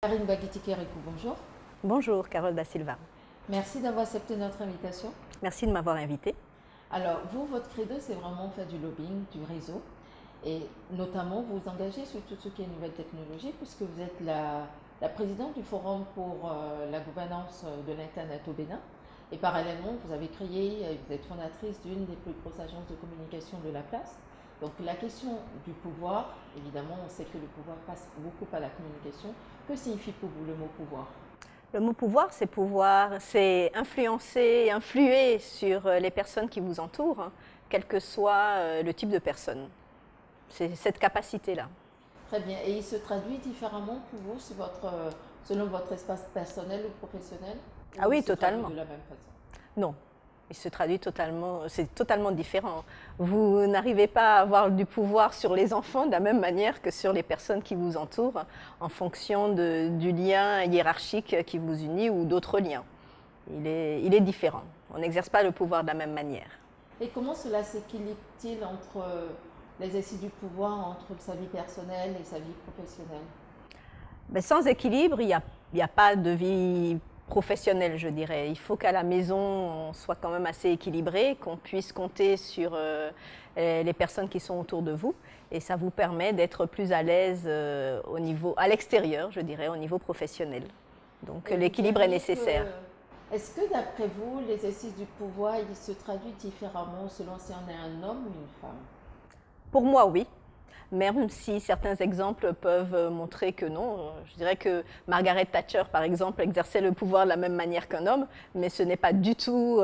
Karine Baghiti-Kérékou, bonjour. Bonjour, Carole Da Silva. Merci d'avoir accepté notre invitation. Merci de m'avoir invitée. Alors, vous, votre credo, c'est vraiment faire du lobbying, du réseau. Et notamment, vous vous engagez sur tout ce qui est nouvelle technologie, puisque vous êtes la présidente du Forum pour la gouvernance de l'Internet au Bénin. Et parallèlement, vous avez créé, vous êtes fondatrice d'une des plus grosses agences de communication de la place. Donc la question du pouvoir, évidemment, on sait que le pouvoir passe beaucoup par la communication. Que signifie pour vous le mot pouvoir? Le mot pouvoir, c'est influencer, influer sur les personnes qui vous entourent, hein, quel que soit le type de personne. C'est cette capacité-là. Très bien. Et il se traduit différemment pour vous selon votre espace personnel ou professionnel? Ah oui, totalement. De la même façon? Non, il se traduit totalement, c'est totalement différent. Vous n'arrivez pas à avoir du pouvoir sur les enfants de la même manière que sur les personnes qui vous entourent, en fonction du lien hiérarchique qui vous unit ou d'autres liens. Il est différent. On n'exerce pas le pouvoir de la même manière. Et comment cela s'équilibre-t-il entre l'exercice du pouvoir, entre sa vie personnelle et sa vie professionnelle? Mais sans équilibre, il n'y a pas de vie professionnelle, je dirais. Il faut qu'à la maison, on soit quand même assez équilibré, qu'on puisse compter sur les personnes qui sont autour de vous. Et ça vous permet d'être plus à l'aise à l'extérieur, je dirais, au niveau professionnel. Donc l'équilibre est nécessaire. Est-ce que d'après vous, l'exercice du pouvoir, il se traduit différemment selon si on est un homme ou une femme? Pour moi, oui. Même si certains exemples peuvent montrer que non. Je dirais que Margaret Thatcher, par exemple, exerçait le pouvoir de la même manière qu'un homme, mais ce n'est pas du tout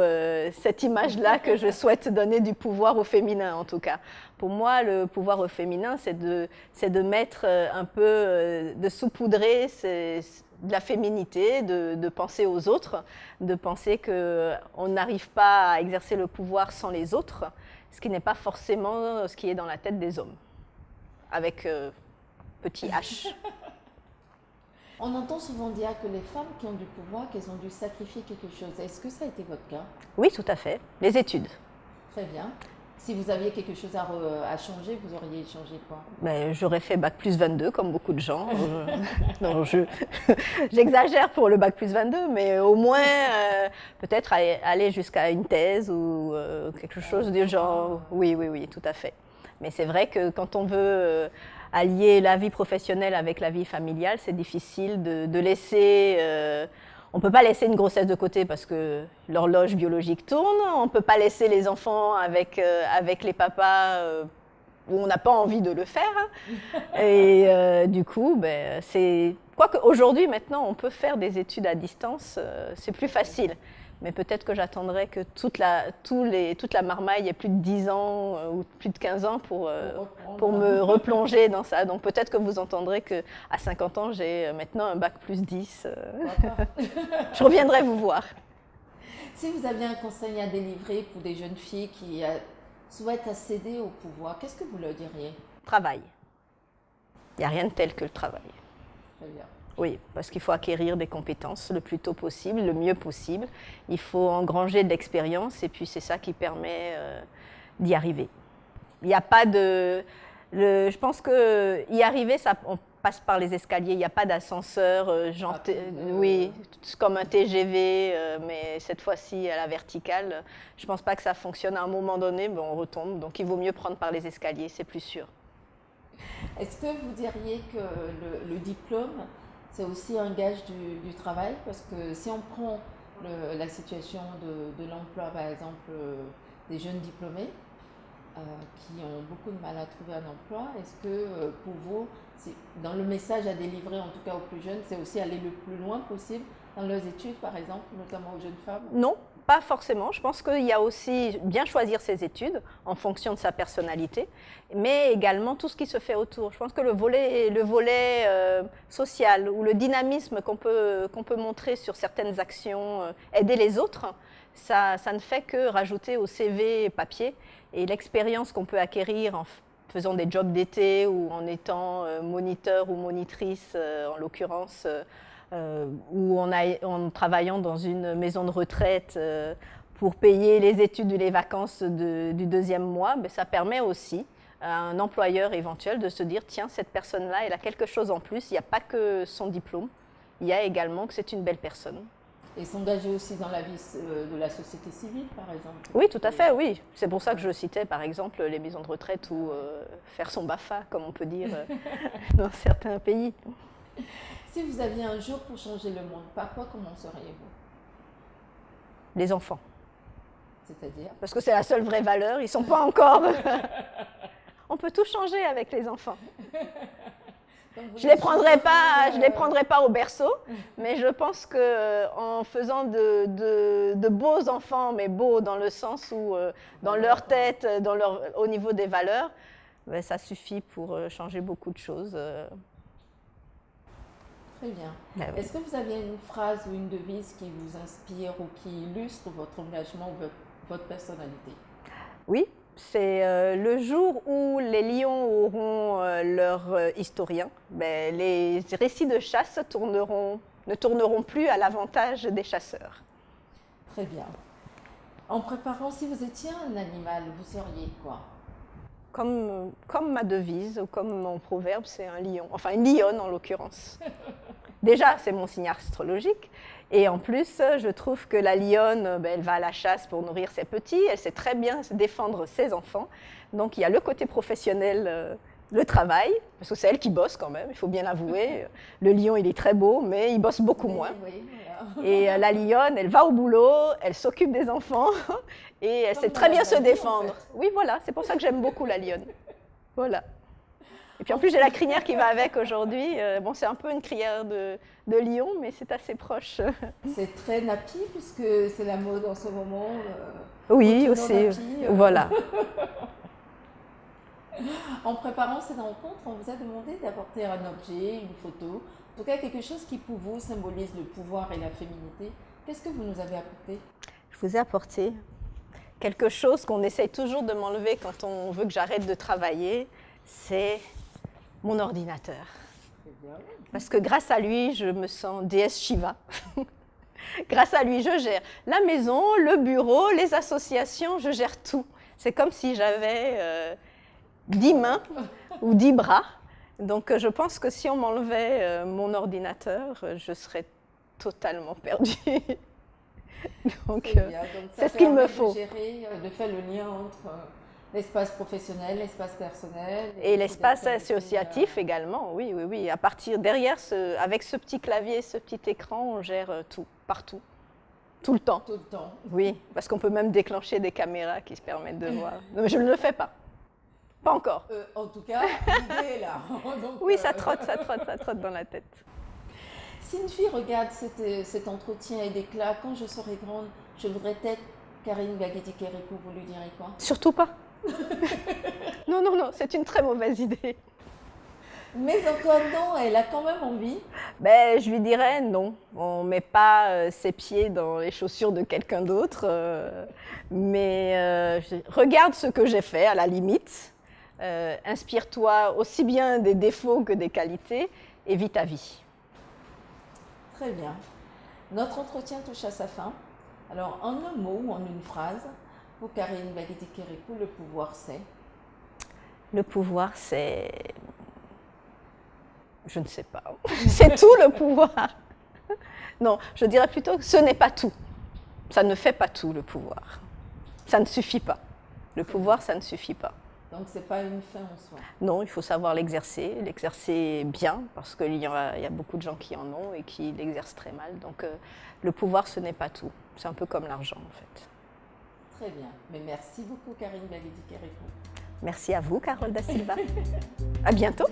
cette image-là que je souhaite donner du pouvoir au féminin, en tout cas. Pour moi, le pouvoir au féminin, c'est de mettre un peu, de saupoudrer de la féminité, de penser aux autres, de penser qu'on n'arrive pas à exercer le pouvoir sans les autres, ce qui n'est pas forcément ce qui est dans la tête des hommes. Avec petit H. On entend souvent dire que les femmes qui ont du pouvoir, qu'elles ont dû sacrifier quelque chose. Est-ce que ça a été votre cas? Oui, tout à fait. Les études. Très bien. Si vous aviez quelque chose à changer, vous auriez changé quoi? Ben, j'aurais fait bac plus 22, comme beaucoup de gens. Non, j'exagère pour le bac plus 22, mais au moins, peut-être aller jusqu'à une thèse ou quelque chose du genre. Oui, oui, oui, tout à fait. Mais c'est vrai que quand on veut allier la vie professionnelle avec la vie familiale, c'est difficile de laisser... on ne peut pas laisser une grossesse de côté parce que l'horloge biologique tourne. On ne peut pas laisser les enfants avec les papas où on n'a pas envie de le faire. Et du coup, ben, c'est... Quoique aujourd'hui, maintenant, on peut faire des études à distance, c'est plus facile. Mais peut-être que j'attendrai que toute la marmaille ait plus de 10 ans ou plus de 15 ans pour me replonger dans ça. Donc peut-être que vous entendrez qu'à 50 ans, j'ai maintenant un bac plus 10. Je reviendrai vous voir. Si vous aviez un conseil à délivrer pour des jeunes filles qui souhaitent accéder au pouvoir, qu'est-ce que vous leur diriez? Travail. Il n'y a rien de tel que le travail. Très bien. Oui, parce qu'il faut acquérir des compétences le plus tôt possible, le mieux possible. Il faut engranger de l'expérience et puis c'est ça qui permet d'y arriver. Il n'y a pas de... je pense qu'y arriver, on passe par les escaliers. Il n'y a pas d'ascenseur, oui, comme un TGV, mais cette fois-ci à la verticale. Je ne pense pas que ça fonctionne. À un moment donné, ben, on retombe. Donc il vaut mieux prendre par les escaliers, c'est plus sûr. Est-ce que vous diriez que le diplôme, c'est aussi un gage du travail? Parce que si on prend la situation de l'emploi, par exemple, des jeunes diplômés, qui ont beaucoup de mal à trouver un emploi. Est-ce que pour vous, dans le message à délivrer, en tout cas aux plus jeunes, c'est aussi aller le plus loin possible dans leurs études, par exemple, notamment aux jeunes femmes? Non, pas forcément. Je pense qu'il y a aussi bien choisir ses études en fonction de sa personnalité, mais également tout ce qui se fait autour. Je pense que le volet social ou le dynamisme qu'on peut montrer sur certaines actions, aider les autres, ça ne fait que rajouter au CV papier. Et l'expérience qu'on peut acquérir en faisant des jobs d'été ou en étant moniteur ou monitrice, en l'occurrence, ou en travaillant dans une maison de retraite pour payer les études ou les vacances du deuxième mois, ben ça permet aussi à un employeur éventuel de se dire tiens, cette personne-là, elle a quelque chose en plus, il n'y a pas que son diplôme, il y a également que c'est une belle personne. Et s'engager aussi dans la vie de la société civile, par exemple? Oui, tout à fait, oui. C'est pour ça que je citais, par exemple, les maisons de retraite ou faire son BAFA, comme on peut dire dans certains pays. Si vous aviez un jour pour changer le monde, par quoi commenceriez-vous? Les enfants. C'est-à-dire? Parce que c'est la seule vraie valeur, ils ne sont pas encore... On peut tout changer avec les enfants. Je les prendrai pas au berceau, mais je pense qu'en faisant de beaux enfants, mais beaux dans le sens où, dans leur tête, au niveau des valeurs, ben, ça suffit pour changer beaucoup de choses. Très bien. Ben, oui. Est-ce que vous avez une phrase ou une devise qui vous inspire ou qui illustre votre engagement ou votre personnalité? Oui. C'est le jour où les lions auront leur historien, ben, les récits de chasse ne tourneront plus à l'avantage des chasseurs. Très bien. En préparant, si vous étiez un animal, vous seriez quoi? Comme ma devise, ou comme mon proverbe, c'est un lion. Enfin, une lionne en l'occurrence. Déjà, c'est mon signe astrologique. Et en plus, je trouve que la lionne, ben, elle va à la chasse pour nourrir ses petits. Elle sait très bien défendre ses enfants. Donc, il y a le côté professionnel, le travail, parce que c'est elle qui bosse quand même, il faut bien l'avouer. Le lion, il est très beau, mais il bosse beaucoup moins. Oui, voilà. Et la lionne, elle va au boulot, elle s'occupe des enfants et elle sait très bien se défendre. En fait. Oui, voilà, c'est pour ça que j'aime beaucoup la lionne. Voilà. Et puis en plus, j'ai la crinière qui va avec aujourd'hui. Bon, c'est un peu une crinière de lion, mais c'est assez proche. C'est très nappy, puisque c'est la mode en ce moment. Oui, aussi. Nappy, Voilà. En préparant cette rencontre, on vous a demandé d'apporter un objet, une photo, en tout cas quelque chose qui pour vous symbolise le pouvoir et la féminité. Qu'est-ce que vous nous avez apporté? Je vous ai apporté quelque chose qu'on essaye toujours de m'enlever quand on veut que j'arrête de travailler, c'est mon ordinateur. Parce que grâce à lui, je me sens déesse Shiva. Grâce à lui, je gère la maison, le bureau, les associations, je gère tout. C'est comme si j'avais 10 mains ou 10 bras. Donc je pense que si on m'enlevait mon ordinateur, je serais totalement perdue. Donc c'est ce qu'il me faut. De faire le lien entre l'espace professionnel, l'espace personnel. Et l'espace associatif également, oui, oui, oui. À partir derrière, avec ce petit clavier, ce petit écran, on gère tout, partout, tout le temps. Tout le temps. Oui, parce qu'on peut même déclencher des caméras qui se permettent de voir. Non, mais je ne le fais pas. Pas encore. En tout cas, l'idée est là. Donc, oui, ça trotte dans la tête. Si une fille regarde cet entretien et déclare « Quand je serai grande, je voudrais être Karine Baguetti-Kérékou », vous lui direz quoi? Surtout pas. Non, non, non, c'est une très mauvaise idée. Mais encore non, elle a quand même envie. Ben, je lui dirais non. On ne met pas ses pieds dans les chaussures de quelqu'un d'autre. Mais regarde ce que j'ai fait, à la limite. Inspire-toi aussi bien des défauts que des qualités et vis ta vie. Très bien. Notre entretien touche à sa fin. Alors, en un mot ou en une phrase, pour Karine Baguetti-Kérékou, le pouvoir c'est? Le pouvoir, c'est... Je ne sais pas. C'est tout le pouvoir. Non, je dirais plutôt que ce n'est pas tout. Ça ne fait pas tout, le pouvoir. Ça ne suffit pas. Le pouvoir, ça ne suffit pas. Donc, ce n'est pas une fin en soi. Non, il faut savoir l'exercer bien, parce qu'il y a beaucoup de gens qui en ont et qui l'exercent très mal. Donc, le pouvoir, ce n'est pas tout. C'est un peu comme l'argent, en fait. Très bien. Mais merci beaucoup, Karine Belidi-Kérékou. Merci à vous, Carole Da Silva. À bientôt.